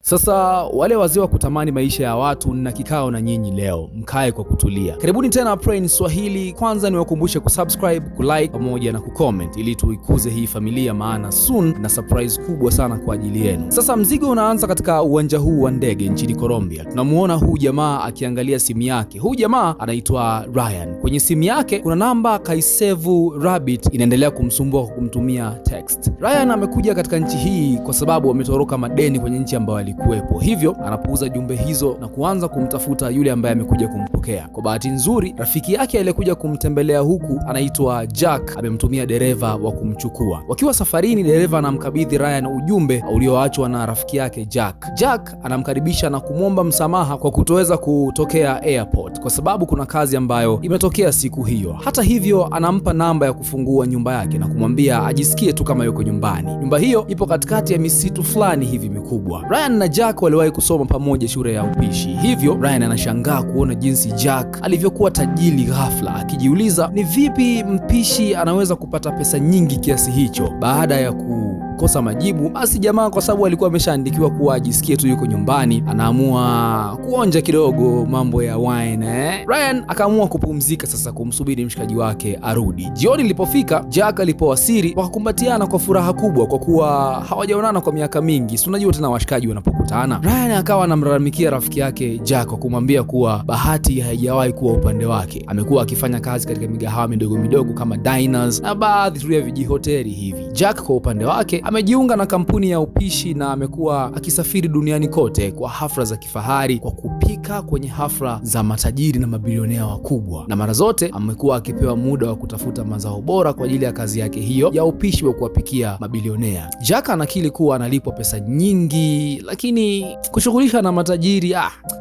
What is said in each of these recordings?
Sasa wale wazee wa kutamani maisha ya watu na kikao na nyinyi leo, mkae kwa kutulia. Karibuni tena Brain Swahili. Kwanza niwakumbushe kusubscribe, kulike pamoja na kucomment ili tuikuze hii familia, maana soon na surprise kubwa sana kwa ajili yenu. Sasa mzigo unaanza katika uwanja huu wa ndege nchini Colombia. Tunamuona huu jamaa akiangalia simu yake. Huu jamaa anaitwa Ryan. Kwenye simu yake kuna namba Kaisevu Rabbit inaendelea kumsumbua kwa kumtumia text. Ryan amekuja katika nchi hii kwa sababu ametoroka madeni kwenye nchi ambayo kuwepo. Hivyo anapuuza jumbe hizo na kuanza kumtafuta yule ambaye amekuja kumpokea. Kwa bahati nzuri, rafiki yake aliyekuja kumtembelea huku anaitwa Jack amemtumia dereva wa kumchukua. Wakiwa safarini, dereva anamkabidhi Ryan ujumbe ulioachwa na rafiki yake Jack. Jack anamkaribisha na kumwomba msamaha kwa kutoweza kutokea airport kwa sababu kuna kazi ambayo imetokea siku hiyo. Hata hivyo, anampa namba ya kufungua nyumba yake na kumwambia ajisikie tu kama yuko nyumbani. Nyumba hiyo ipo katikati ya misitu fulani hivi mikubwa. Ryan na Jack waliwahi kusoma pamoja shule ya upishi. Hivyo Ryan anashangaa kuona jinsi Jack alivyokuwa tajiri ghafla, akijiuliza ni vipi mpishi anaweza kupata pesa nyingi kiasi hicho. Baada ya kukosa majibu, basi jamaa, kwa sababu alikuwa ameshaandikiwa kuwa ajisikie tu yuko nyumbani, anaamua kuonja kidogo mambo ya wine. Ryan akaamua kupumzika sasa, kumsubiri mshikaji wake arudi. Jioni ilipofika, Jack alipowasili, wakakumbatiana kwa furaha kubwa kwa kuwa hawajaonana kwa miaka mingi. Si unajua tena washikaji wanapokutana. Ryan akawa anamlalamikia rafiki yake Jack kwa kumwambia kuwa bahati haijawahi kuwa upande wake. Amekuwa akifanya kazi katika migahawa midogo midogo kama diners na baadhi tu ya vijihoteli hivi. Jack kwa upande wake amejiunga na kampuni ya upishi na amekuwa akisafiri duniani kote kwa hafla za kifahari kwa kupika kwenye hafla za matajiri na mabilionea wakubwa, na mara zote amekuwa akipewa muda wa kutafuta mazao bora kwa ajili ya kazi yake hiyo ya upishi wa kuwapikia mabilionea. Jack anakiri kuwa analipwa pesa nyingi, lakini kushughulisha na matajiri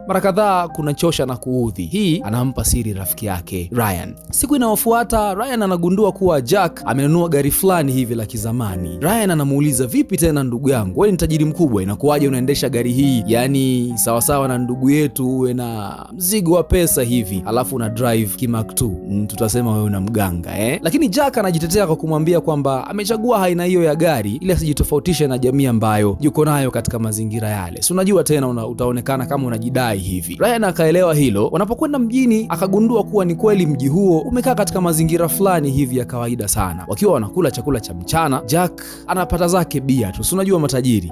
mara kadhaa kunachosha na kuudhi. Hii anampa siri rafiki yake Ryan. Siku inayofuata, Ryan anagundua kuwa Jack amenunua gari fulani hivi la kizamani. Ryan anamuuliza, vipi tena ndugu yangu, wewe ni tajiri mkubwa, inakuwaje unaendesha gari hii? Yaani sawasawa na ndugu yetu uwe na mzigo wa pesa hivi alafu una drive Kimark 2. Tutasema wewe una mganga Lakini Jack anajitetea kwa kumwambia kwamba amechagua aina hiyo ya gari ili asijitofautishe na jamii ambayo yuko nayo katika mazingira yale. Si unajua tena utaonekana kama unajidai hivi. Ryan akaelewa hilo. Wanapokwenda mjini, akagundua kuwa ni kweli mji huo umekaa katika mazingira fulani hivi ya kawaida sana. Wakiwa wanakula chakula cha mchana, Jack anapata zake bia tu. Si unajua matajiri.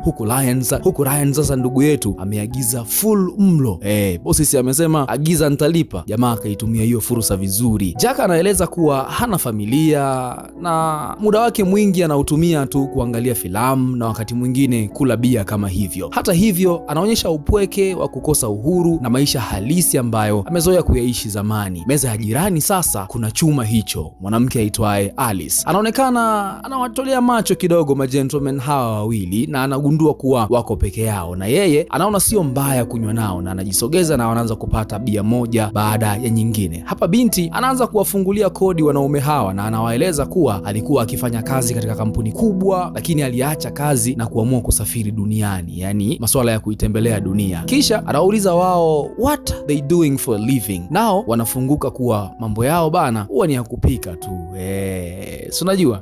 Huku Ryan sasa ndugu yetu ameagiza full mlo. Bosi amesema agiza nitalipa. Jamaa akaitumia hiyo fursa vizuri. Jack anaeleza kuwa hana familia na muda wake mwingi anautumia tu kuangalia filamu na wakati mwingine kula bia kama hivyo. Hata hivyo, anaonyesha upweke wa kukosa uhuru na maisha halisi ambayo amezoea kuyaishi zamani. Meza ya jirani sasa kuna chuma hicho, mwanamke aitwaye Alice. Anaonekana anawatolea macho kidogo magentlemen hawa wawili na anagundua kuwa wako peke yao, na yeye anaona sio mbaya kunywa nao na anajisogeza na wanaanza kupata bia moja baada ya nyingine. Hapa binti anaanza kuwafungulia kodi wanaume hawa na anawaeleza kuwa alikuwa akifanya kazi katika kampuni kubwa, lakini aliacha kazi na kuamua kusafiri duniani, yani masuala ya kuitembelea dunia. Kisha anauliza wao what they doing for a living. Nao wanafunguka kuwa mambo yao bana huwa ni ya kupika tu. Si unajua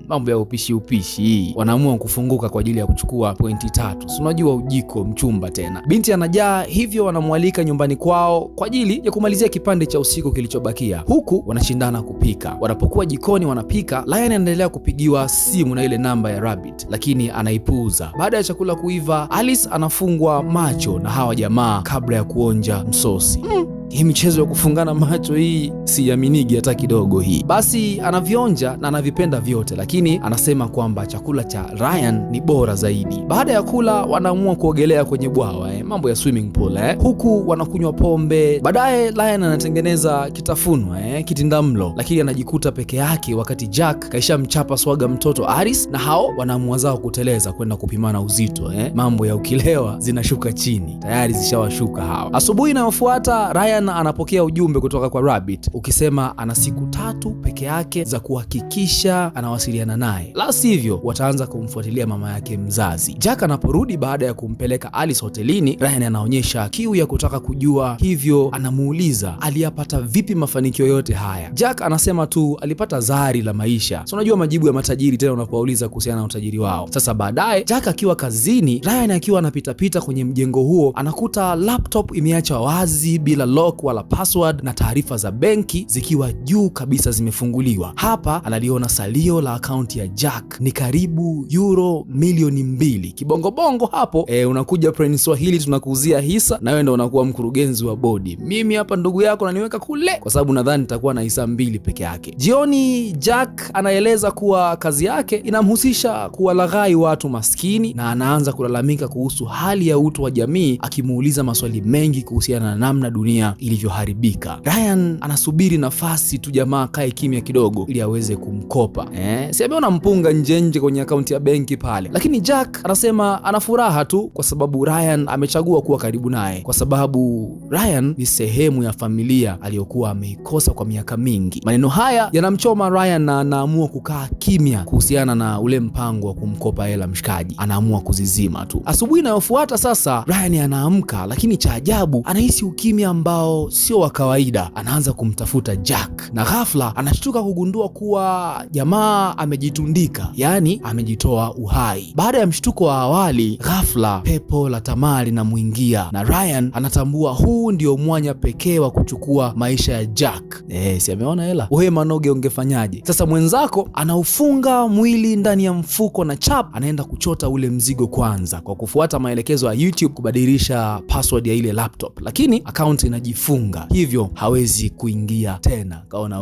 mambo ya upishi. Wanaamua kufunguka kwa ajili ya kuchukua pointi 3. Si unajua ujiko mchumba tena. Binti anajaa, hivyo wanamwalika nyumbani kwao kwa ajili ya kumalizia kipande cha usiku kilichobakia. Huku wanashindana kupika. Wanapokuwa jikoni wanapika, Ryan anaendelea kupigiwa simu na ile namba ya Rabbit, lakini anaipuuza. Baada ya chakula kuiva, Alice anafungwa macho na hawa jamaa kabla ya kuonja msosi. Hii michezo ya kufungana macho hii siyaminigi hata kidogo hii. Basi anavionja na anavipenda vyote, lakini anasema kwamba chakula cha Ryan ni bora zaidi. Baada ya kula, wanaamua kuogelea kwenye bwawa mambo ya swimming pool huku wanakunywa pombe. Baadaye Ryan anatengeneza kitafunwa kitindamlo, lakini anajikuta peke yake wakati Jack kaisha mchapa swaga mtoto Aris, na hao wanaamua zao kuteleza kwenda kupimana uzito. Mambo ya ukilewa zinashuka chini, tayari zishawashuka hao. Asubuhi inayofuata, Ryan Ryan anapokea ujumbe kutoka kwa Rabbit ukisema ana siku 3 peke yake za kuhakikisha anawasiliana naye, la sivyo wataanza kumfuatilia mama yake mzazi. Jack anaporudi baada ya kumpeleka Alice hotelini, Ryan anaonyesha kiu ya kutaka kujua, hivyo anamuuliza aliyapata vipi mafanikio yote haya. Jack anasema tu alipata zari la maisha. So unajua majibu ya matajiri tena unapouliza kuhusiana na utajiri wao. Sasa baadaye Jack akiwa kazini, Ryan akiwa anapita kwenye mjengo huo, anakuta laptop imeachwa wazi bila lock wala password na taarifa za benki zikiwa juu kabisa zimefunguliwa. Hapa analiona salio la akaunti ya Jack ni karibu euro milioni 2. Kibongobongo hapo unakuja Prince Swahili, tunakuuzia hisa na wewe ndio unakuwa mkurugenzi wa bodi. Mimi hapa ndugu yako na niweka kule kwa sababu nadhani nitakuwa na hisa 2 peke yake. Jioni Jack anaeleza kuwa kazi yake inamhusisha kuwalaghai watu maskini na anaanza kulalamika kuhusu hali ya utu wa jamii, akimuuliza maswali mengi kuhusiana na namna dunia ilivyoharibika. Ryan anasubiri nafasi tu jamaa kae kimya kidogo ili aweze kumkopa. Si ameona mpunga nje kwenye akaunti ya benki pale. Lakini Jack anasema ana furaha tu kwa sababu Ryan amechagua kuwa karibu naye, kwa sababu Ryan ni sehemu ya familia aliyokuwa ameikosa kwa miaka mingi. Maneno haya yanamchoma Ryan na anaamua kukaa kimya kuhusiana na ule mpango wa kumkopa hela mshikaji. Anaamua kuzizima tu. Asubuhi inayofuata sasa Ryan anaamka, lakini cha ajabu anahisi ukimya ambao sio wa kawaida. Anaanza kumtafuta Jack na ghafla anashtuka kugundua kuwa jamaa amejitundika, yani amejitoa uhai. Baada ya mshtuko wa awali, ghafla pepo la tamaa linamwingia na Ryan anatambua huu ndio mwanya pekee wa kuchukua maisha ya Jack. Si ameona hela? Wewe Manoge ungefanyaje? Sasa mwenzako anaufunga mwili ndani ya mfuko na chap anaenda kuchota ule mzigo kwanza kwa kufuata maelekezo ya YouTube kubadilisha password ya ile laptop, lakini account inajifunga, hivyo hawezi kuingia tena. Kaona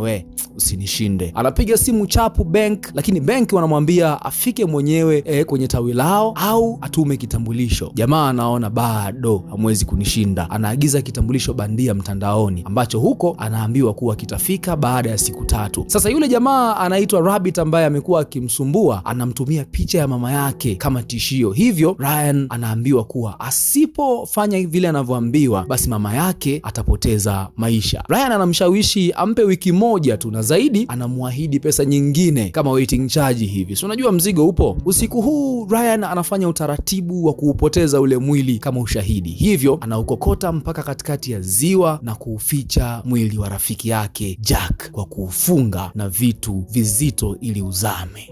usinishinde. Anapiga simu chapu bank, lakini benki wanamwambia afike mwenyewe kwenye tawi lao au atume kitambulisho. Jamaa anaona bado hamwezi kunishinda. Anaagiza kitambulisho bandia mtandaoni ambacho huko anaambiwa kuwa kitafika baada ya siku 3. Sasa yule jamaa anaitwa Rabbit ambaye amekuwa akimsumbua anamtumia picha ya mama yake kama tishio, hivyo Ryan anaambiwa kuwa asipofanya vile anavyoambiwa basi mama yake atapoteza maisha. Ryan anamshawishi ampe wiki 1 tu na zaidi anamwahidi pesa nyingine kama waiting charge hivi. So unajua mzigo upo. Usiku huu Ryan anafanya utaratibu wa kuupoteza ule mwili kama ushahidi, hivyo anaukokota mpaka katikati ya ziwa na kuuficha mwili wa rafiki yake Jack kwa kuufunga na vitu vizito ili uzame.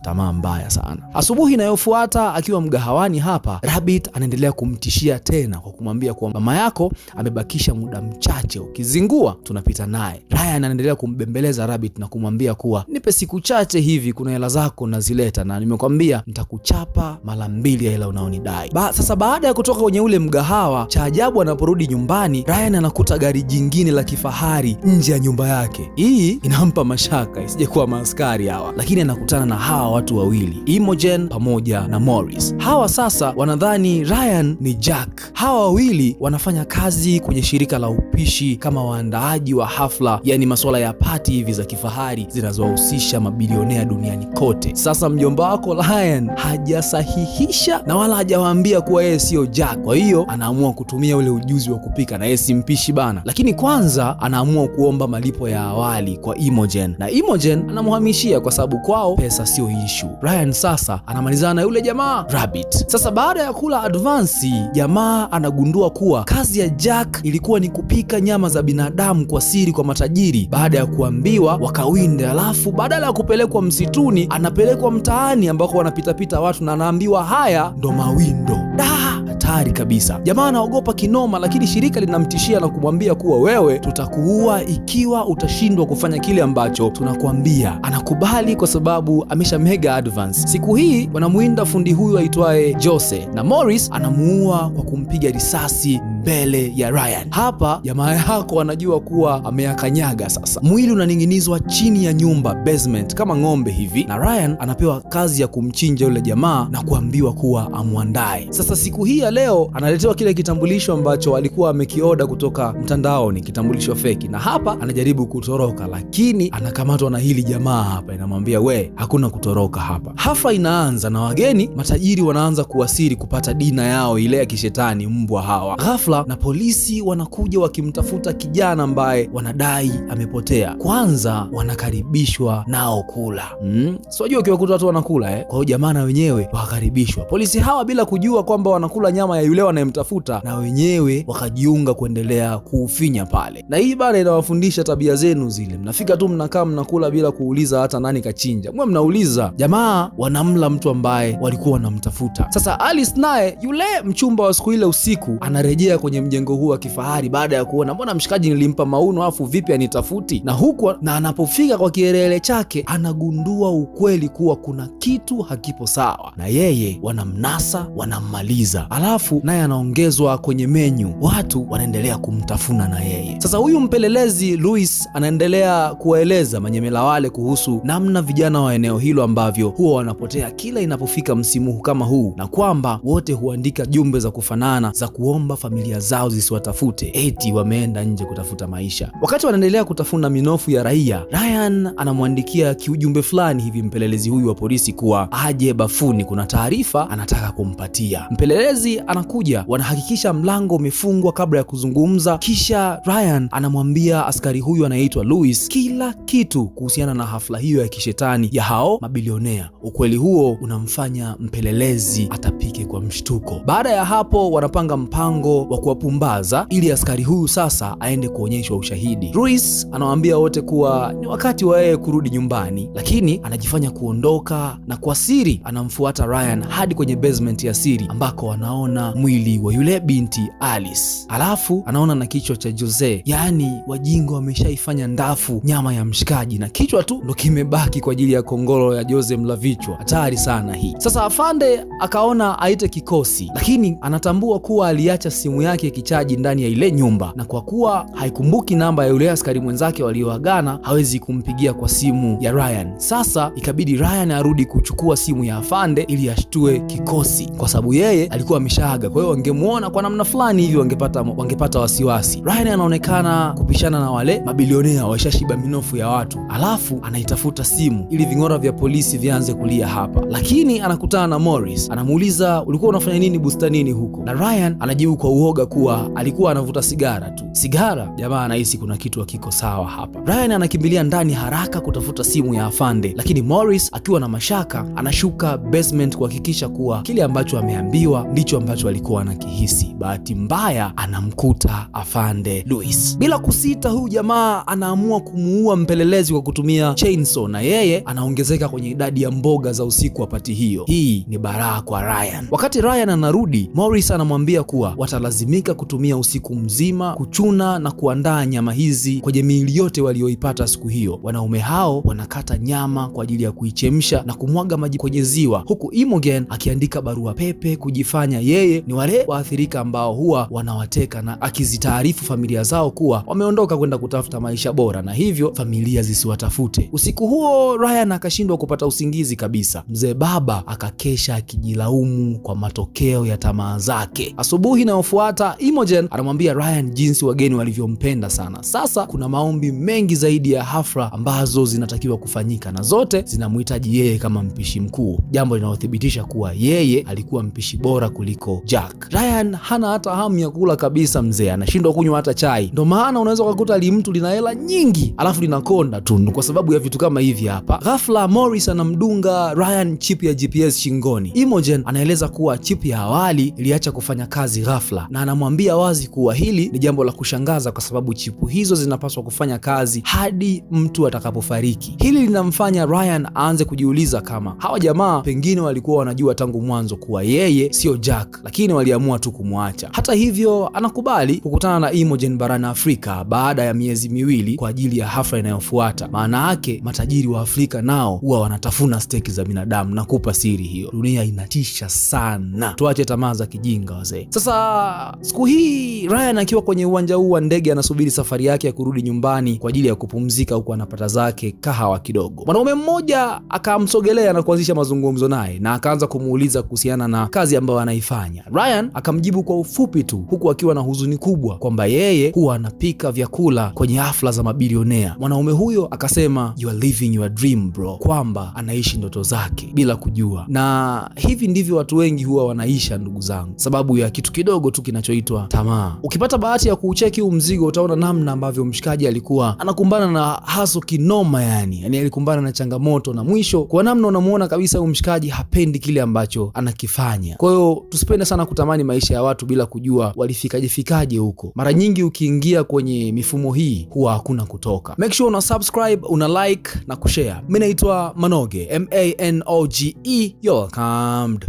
Tamaa mbaya sana. Asubuhi inayofuata akiwa mgahawani hapa, Rabbit anaendelea kumtishia tena kwa kumwambia kuwa mama yako amebakisha muda mchache, ukizingua tunapita naye. Ryan anaendelea kumbembeleza Rabbit na kumwambia kuwa nipe siku chache hivi, kuna hela zako nazileta na nimekwambia nitakuchapa mara 2 ya hela unaonidai. Sasa baada ya kutoka kwenye ule mgahawa, cha ajabu anaporudi nyumbani, Ryan anakuta gari jingine la kifahari nje ya nyumba yake. Hii inampa mashaka isije kuwa maaskari hawa, lakini anakutana na hawa watu wawili, Imogen pamoja na Morris. Hawa sasa wanadhani Ryan ni Jack. Hawa wawili wanafanya kazi kwenye shirika la upishi kama waandaaji wa hafla, yani masuala ya party hivi za kifahari zinazohusisha mabilionea duniani kote. Sasa mjomba wako Ryan hajasahihisha na wala hajawaambia kuwa yeye sio Jack. Kwa hiyo anaamua kutumia ule ujuzi wa kupika, na yeye si mpishi bana. Lakini kwanza anaamua kuomba malipo ya awali kwa Imogen, na Imogen anamhamishia kwa sababu kwao pesa sio issue. Ryan sasa anamalizana na yule jamaa Rabbit. Sasa baada ya kula advance, jamaa anagundua kuwa kazi ya Jack ilikuwa ni kupika nyama za binadamu kwa siri kwa matajiri, baada ya kuambiwa wakawinde, alafu badala ya kupelekwa msituni anapelekwa mtaani ambako wanapita watu na anaambiwa haya ndo mawindo. Hatari kabisa. Jamaa anaogopa kinoma, lakini shirika linamtishia na kumwambia kuwa wewe tutakuua ikiwa utashindwa kufanya kile ambacho tunakuambia. Anakubali kwa sababu amesha mega advance. Siku hii wanamuinda fundi huyu aitwaye Jose na Morris anamuua kwa kumpiga risasi mbele ya Ryan. Hapa jamaa yako anajua kuwa ameyakanyaga. Sasa mwili unaning'inizwa chini ya nyumba basement kama ng'ombe hivi, na Ryan anapewa kazi ya kumchinja yule jamaa na kuambiwa kuwa amwandae. Sasa siku hii ya leo leo analetewa kile kitambulisho ambacho alikuwa amekioda kutoka mtandaoni, kitambulisho feki, na hapa anajaribu kutoroka, lakini anakamatwa na hili jamaa hapa, inamwambia we, hakuna kutoroka hapa. Hafla inaanza na wageni matajiri wanaanza kuwasili kupata dina yao ile ya kishetani mbwa hawa. Ghafla na polisi wanakuja wakimtafuta kijana ambaye wanadai amepotea. Kwanza wanakaribishwa nao kula. Sio ukiwakuta watu wanakula kwa hiyo jamaa na wenyewe wakakaribishwa. Polisi hawa bila kujua kwamba wanakula nyama ya yule wanayemtafuta, na wenyewe wakajiunga kuendelea kuufinya pale. Na hii bado inawafundisha tabia zenu zile. Mnafika tu mnakaa mnakula bila kuuliza hata nani kachinja. Mwe mnauliza. Jamaa wanamla mtu ambaye walikuwa wanamtafuta. Sasa Alice naye yule mchumba wa siku ile usiku anarejea kwenye mjengo huu wa kifahari baada ya kuona mbona mshikaji nilimpa mauno afu vipi anitafuti. Na huko na anapofika kwa kielele chake anagundua ukweli kuwa kuna kitu hakipo sawa. Na yeye wanamnasa, wanammaliza. Alafu naye anaongezwa kwenye menyu. Watu wanaendelea kumtafuna na yeye. Sasa huyu mpelelezi Louis anaendelea kuwaeleza manyemela wale kuhusu namna vijana wa eneo hilo ambavyo huwa wanapotea kila inapofika msimu kama huu, na kwamba wote huandika jumbe za kufanana za kuomba familia zao zisiwatafute, eti wameenda nje kutafuta maisha. Wakati wanaendelea kutafuna minofu ya raia, Ryan anamwandikia kiujumbe fulani hivi mpelelezi huyu wa polisi kuwa aje bafuni, kuna taarifa anataka kumpatia. Mpelelezi anakuja, wanahakikisha mlango umefungwa kabla ya kuzungumza, kisha Ryan anamwambia askari huyu anaitwa Louis kila kitu kuhusiana na hafla hiyo ya kishetani ya hao mabilionea. Ukweli huo unamfanya mpelelezi atapike kwa mshtuko. Baada ya hapo wanapanga mpango wa kuwapumbaza ili askari huyu sasa aende kuonyeshwa ushahidi. Louis anawaambia wote kuwa ni wakati wa yeye kurudi nyumbani, lakini anajifanya kuondoka na kwa siri anamfuata Ryan hadi kwenye basement ya siri ambako anaona mwili wa yule binti Alice. Alafu anaona na kichwa cha Jose, yani wajingo wameshaifanya ndafu nyama ya mshikaji na kichwa tu ndo kimebaki kwa ajili ya kongolo ya Jose mlavichwa. Hatari sana hii. Sasa afande akaona aite kikosi, lakini anatambua kuwa aliacha simu yake kichaji ndani ya ile nyumba, na kwa kuwa haikumbuki namba ya yule askari mwenzake walioagana hawezi kumpigia kwa simu ya Ryan. Sasa ikabidi Ryan arudi kuchukua simu ya afande ili ashtue kikosi, kwa sababu yeye alikuwa ameshaaga. Kwa hiyo wangemuona kwa namna fulani hivi wangepata wasiwasi. Ryan anaonekana kupishana na wale mabilionea washashiba minofu ya watu. Alafu anaitafuta simu ili ving'ora vya polisi vianze kulia hapa. Lakini anakutana na Morris. Anamuuliza ulikuwa unafanya nini bustanini huko? Na Ryan anajibu kwa uoga kuwa alikuwa anavuta sigara tu. Sigara? Jamaa anahisi kuna kitu hakiko sawa hapa. Ryan anakimbilia ndani haraka kutafuta simu ya afande, lakini Morris akiwa na mashaka anashuka basement kuhakikisha kuwa kile ambacho ameambiwa ndicho ambacho alikuwa anakihisi. Bahati mbaya anamkuta afande Louis. Bila kusita huyu jamaa anaamua kumuua mpelelezi kwa kutumia chainsaw, na yeye anaongezeka kwenye idadi ya mboga za usiku wa pati hiyo. Hii ni baraa kwa Ryan. Wakati Ryan anarudi, Morris anamwambia kuwa watalazimika kutumia usiku mzima kuchuna na kuandaa nyama hizi kwenye miili yote walioipata siku hiyo. Wanaume hao wanakata nyama kwa ajili ya kuichemsha na kumwaga maji kwenye ziwa, huku Imogen akiandika barua pepe kujifanya yeye ni wale waathirika ambao huwa wanawateka, na akizitaarifu familia zao kuwa wameondoka kwenda kutafuta maisha bora na hivyo familia zisiwatafute. Usiku huo Ryan akashindwa kupata usingizi kabisa. Mzee baba akakesha akijilaumu kwa matokeo ya tamaa zake. Asubuhi inayofuata Imogen anamwambia Ryan jinsi wageni walivyompenda sana. Sasa kuna maombi mengi zaidi ya hafla ambazo zinatakiwa kufanyika, na zote zinamhitaji yeye kama mpishi mkuu, jambo linalothibitisha kuwa yeye alikuwa mpishi bora kuliko Jack. Ryan hana hata hamu ya kula kabisa. Mzee anashindwa kunywa hata chai. Ndio maana unaweza kukuta limtu lina hela nyingi alafu linakonda tu kwa sababu ya vitu kama hivi hapa. Ghafla Morris anamdunga Ryan chip ya GPS shingoni. Imogen anaeleza kuwa chip ya awali iliacha kufanya kazi ghafla, na anamwambia wazi kuwa hili ni jambo la kushangaza kwa sababu chipu hizo zinapaswa kufanya kazi hadi mtu atakapofariki. Hili linamfanya Ryan aanze kujiuliza kama hawa jamaa pengine walikuwa wanajua tangu mwanzo kuwa yeye sio Jack, lakini waliamua tu kumwacha. Hata hivyo anakubali kukutana na Imogen barani Afrika baada ya miezi miwili kwa ajili ya hafla inayofuata. Maana yake matajiri wa Afrika nao huwa wanatafuna steki za binadamu, na kupa siri hiyo. Dunia inatisha sana. Tuache tamaa za kijinga wazee. Sasa siku hii Ryan akiwa kwenye uwanja huu wa ndege anasubiri safari yake ya kurudi nyumbani kwa ajili ya kupumzika, huko anapata zake kahawa kidogo. Mwanaume mmoja akamsogelea na kuanzisha mazungumzo naye, na akaanza kumuuliza kuhusiana na kazi ambayo anaifanya. anafanya. Ryan akamjibu kwa ufupi tu, huku akiwa na huzuni kubwa kwamba yeye huwa anapika vyakula kwenye hafla za mabilionea. Mwanaume huyo akasema you are living your dream bro, kwamba anaishi ndoto zake bila kujua. Na hivi ndivyo watu wengi huwa wanaisha, ndugu zangu, sababu ya kitu kidogo tu kinachoitwa tamaa. Ukipata bahati ya kuucheki huu mzigo, utaona namna ambavyo mshikaji alikuwa anakumbana na haso kinoma, yani alikumbana na changamoto, na mwisho kwa namna unamuona kabisa huyu mshikaji hapendi kile ambacho anakifanya. Kwa hiyo tusipende sana kutamani maisha ya watu bila kujua walifikaje huko. Mara nyingi ukiingia kwenye mifumo hii huwa hakuna kutoka. Make sure una subscribe, una like na kushare. Mimi naitwa Manoge, Manoge. You're welcome.